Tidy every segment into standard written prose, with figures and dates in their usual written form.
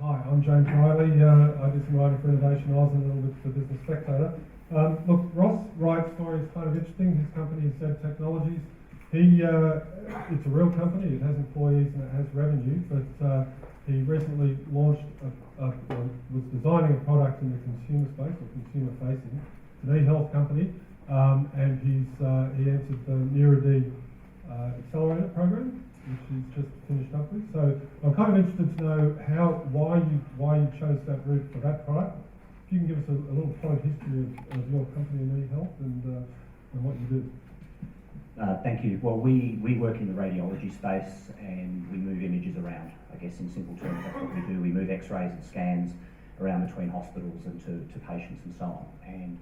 Hi, I'm James Riley. I do some writing for Innovation Oz and a little bit for Business Spectator. Look, Wright's story is kind of interesting. His company is ZED Technologies. It's a real company. It has employees and it has revenue, but he recently launched, was designing a product in the consumer space, or consumer facing, an e-health company, and he entered the muru-D accelerator program, which he's just finished up with. So I'm kind of interested to know why you chose that route for that product. If you can give us a little point history of your company in e-health and what you do. Thank you. Well, we work in the radiology space and we move images around. I guess in simple terms, that's what we do. We move X-rays and scans around between hospitals and to patients and so on. And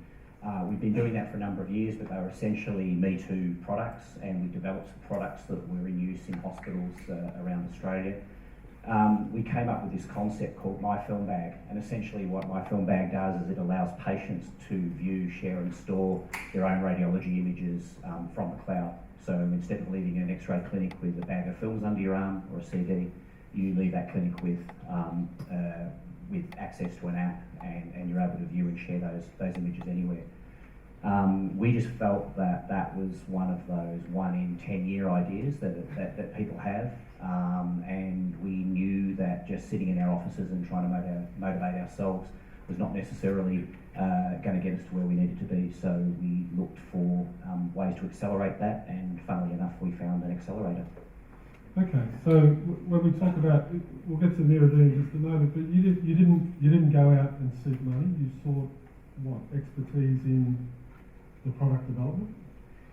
we've been doing that for a number of years, but they were essentially Me Too products, and we developed some products that were in use in hospitals around Australia. We came up with this concept called My Film Bag, and essentially what My Film Bag does is it allows patients to view, share and store their own radiology images from the cloud. So instead of leaving an X-ray clinic with a bag of films under your arm or a CD, you leave that clinic with access to an app, and you're able to view and share those images anywhere. We just felt that was one of those 1 in 10 year ideas that people have, and we knew that just sitting in our offices and trying to motivate ourselves was not necessarily going to get us to where we needed to be. So we looked for ways to accelerate that, and funnily enough, we found an accelerator. Okay, so when we talk about, we'll get to muru-D in just a moment, but you didn't go out and seek money. You sought what, expertise in the product development?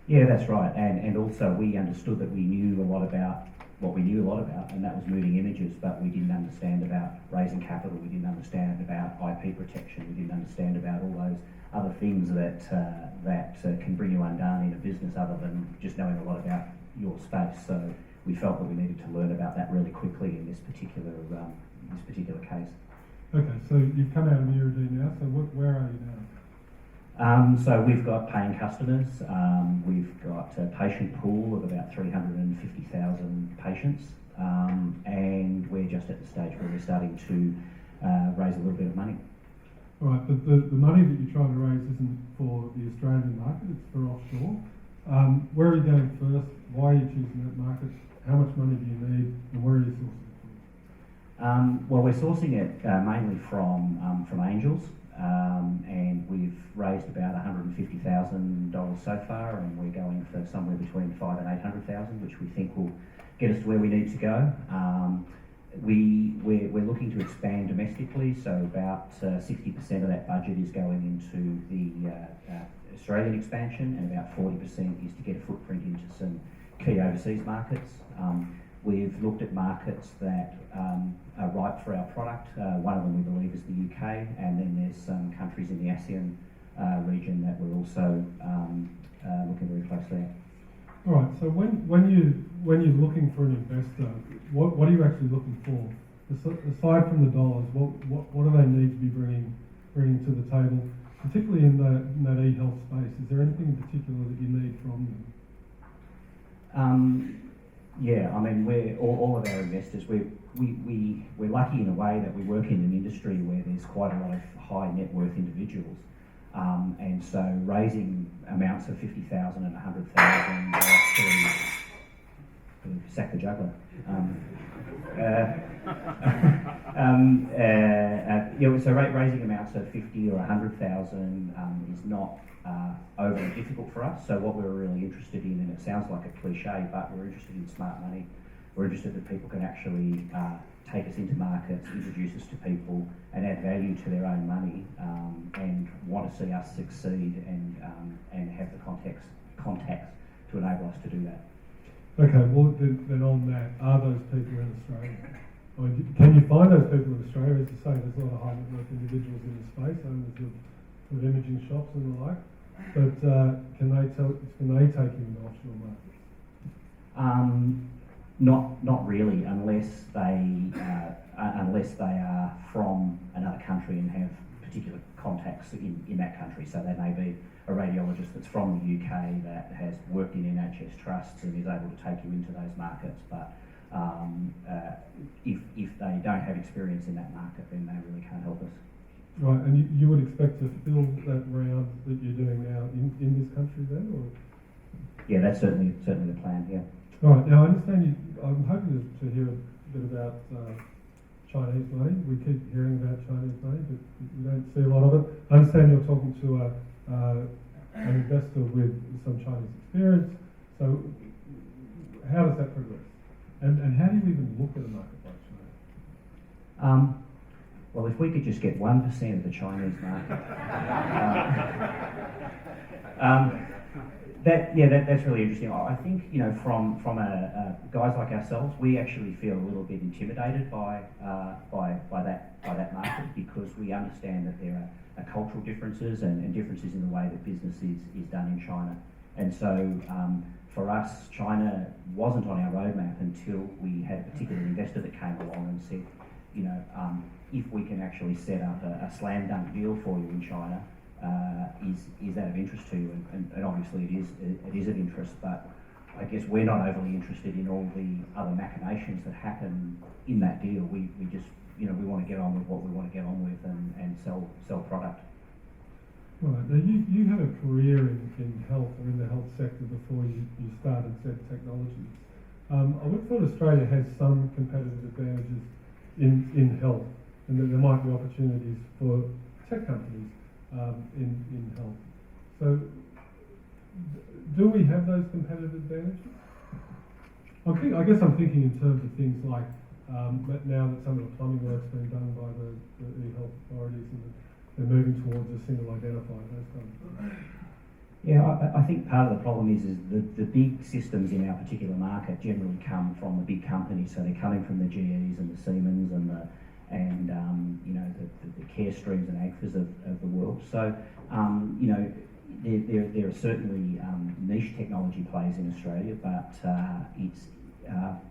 Yeah, that's right. And also we understood that we knew a lot about what we knew a lot about, and that was moving images, but we didn't understand about raising capital. We didn't understand about IP protection. We didn't understand about all those other things that can bring you undone in a business, other than just knowing a lot about your space. So we felt that we needed to learn about that really quickly in this particular case. Okay, so you've come out of muru-D now, so where are you now? So we've got paying customers, we've got a patient pool of about 350,000 patients, and we're just at the stage where we're starting to raise a little bit of money. All right, but the money that you're trying to raise isn't for the Australian market, it's for offshore. Where are you going first? Why are you choosing that market? How much money do you need, and where are you sourcing it from? Well, we're sourcing it mainly from angels, and we've raised about $150,000 so far, and we're going for somewhere between $500,000 and $800,000, which we think will get us to where we need to go. We're looking to expand domestically, so about 60% of that budget is going into the Australian expansion, and about 40% is to get a footprint into some key overseas markets. We've looked at markets that are ripe for our product. One of them we believe is the UK, and then there's some countries in the ASEAN region that we're also looking very closely at. All right. So when you're looking for an investor, what are you actually looking for? Aside from the dollars, what do they need to be bringing to the table, particularly in that e-health space? Is there anything in particular that you need from them? Yeah, I mean, we're all of our investors. We're lucky in a way that we work in an industry where there's quite a lot of high net worth individuals, and so raising amounts of $50,000 and $100,000 to sack the juggler. So raising amounts of 50 or 100,000 is not overly difficult for us. So what we're really interested in, and it sounds like a cliche, but we're interested in smart money. We're interested that people can actually take us into markets, introduce us to people, and add value to their own money, and want to see us succeed and have the contacts to enable us to do that. Okay, well then on that, are those people in Australia? I mean, can you find those people in Australia? As you say, there's a lot of high net worth individuals in the space, owners of imaging shops and the like. But can they take you into offshore markets? Not really, unless they are from another country and have particular contacts in that country. So they may be a radiologist that's from the UK that has worked in NHS trusts and is able to take you into those markets. But if they don't have experience in that market, then they really can't help us. Right, and you would expect to fill that round that you're doing now in this country then, or? Yeah, that's certainly the plan. Yeah. Right, now I understand you. I'm hoping to hear a bit about Chinese money. We keep hearing about Chinese money, but we don't see a lot of it. I understand you're talking to an investor with some Chinese experience. So, how does that progress? And how do you even look at a market like China? Well, if we could just get 1% of the Chinese market, that's really interesting. I think, you know, from guys like ourselves, we actually feel a little bit intimidated by that market, because we understand that there are cultural differences and differences in the way that business is done in China. And so for us, China wasn't on our roadmap until we had a particular investor that came along and said, you know, if we can actually set up a slam dunk deal for you in China, is that of interest to you? And obviously it is of interest, but I guess we're not overly interested in all the other machinations that happen in that deal. We just, you know, we want to get on with what we want to get on with and sell product. Right, now you had a career in health or in the health sector before you started ZED Technologies. I would have thought Australia has some competitive advantages in health, and that there might be opportunities for tech companies in health. So, do we have those competitive advantages? I guess I'm thinking in terms of things like now that some of the plumbing work's been done by the e-health authorities, and they're moving towards a single identifier, those kind of things. Yeah, I think part of the problem is the big systems in our particular market generally come from the big companies. So they're coming from the GEs and the Siemens and you know, the Carestreams and Agfas of the world. So you know, there are certainly niche technology plays in Australia, but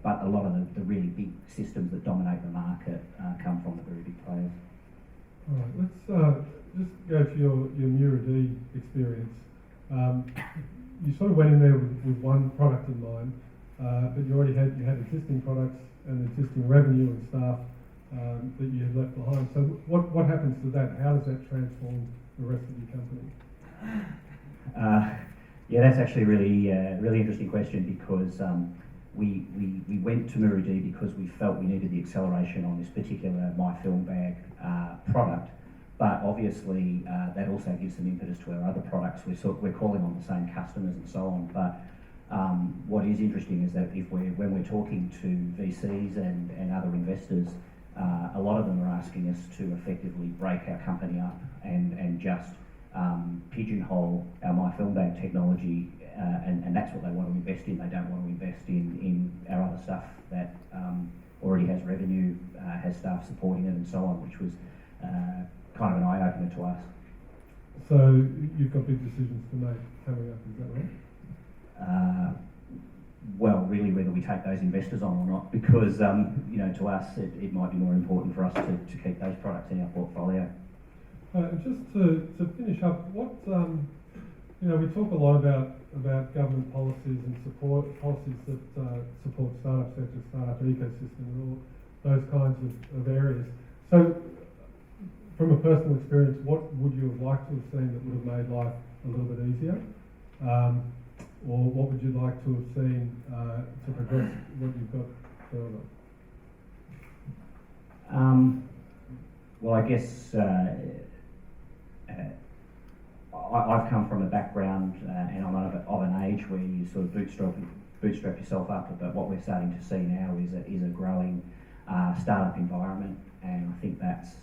but a lot of the really big systems that dominate the market come from the very big players. All right, let's just go to your muru-D experience. You sort of went in there with one product in mind, but you had existing products and existing revenue and staff that you had left behind. So what happens to that? How does that transform the rest of your company? Yeah, that's actually really interesting question, because we went to muru-D because we felt we needed the acceleration on this particular My Film Bag product. But obviously, that also gives some impetus to our other products. We're calling on the same customers and so on. But what is interesting is that when we're talking to VCs and other investors, a lot of them are asking us to effectively break our company up and just pigeonhole our My Film Bag technology, and that's what they want to invest in. They don't want to invest in our other stuff that already has revenue, has staff supporting it, and so on, which was kind of an eye-opener to us. So you've got big decisions to make coming up, is that right? Well, really, whether we take those investors on or not, because you know, to us, it might be more important for us to keep those products in our portfolio. Just to finish up, what you know, we talk a lot about government policies and policies that support startups, such as startup ecosystem and all those kinds of areas. So, from a personal experience, what would you have liked to have seen that would have made life a little bit easier? Or what would you like to have seen to progress what you've got further? Well, I guess I've come from a background and I'm of an age where you sort of bootstrap yourself up, but what we're starting to see now is a growing startup environment, and I think that's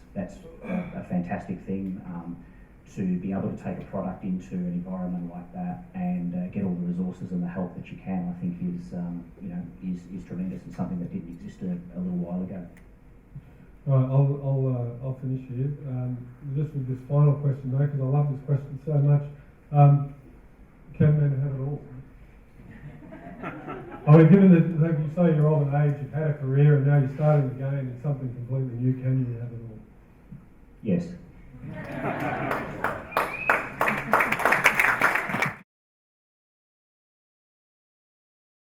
a fantastic thing, to be able to take a product into an environment like that and get all the resources and the help that you can. I think is tremendous, and something that didn't exist a little while ago. Right, I'll finish here. Just with this final question though, because I love this question so much. Can men have it all? I mean, given that, like you say, you're of an age, you've had a career, and now you're starting again in something completely new, can you have it all? Yes.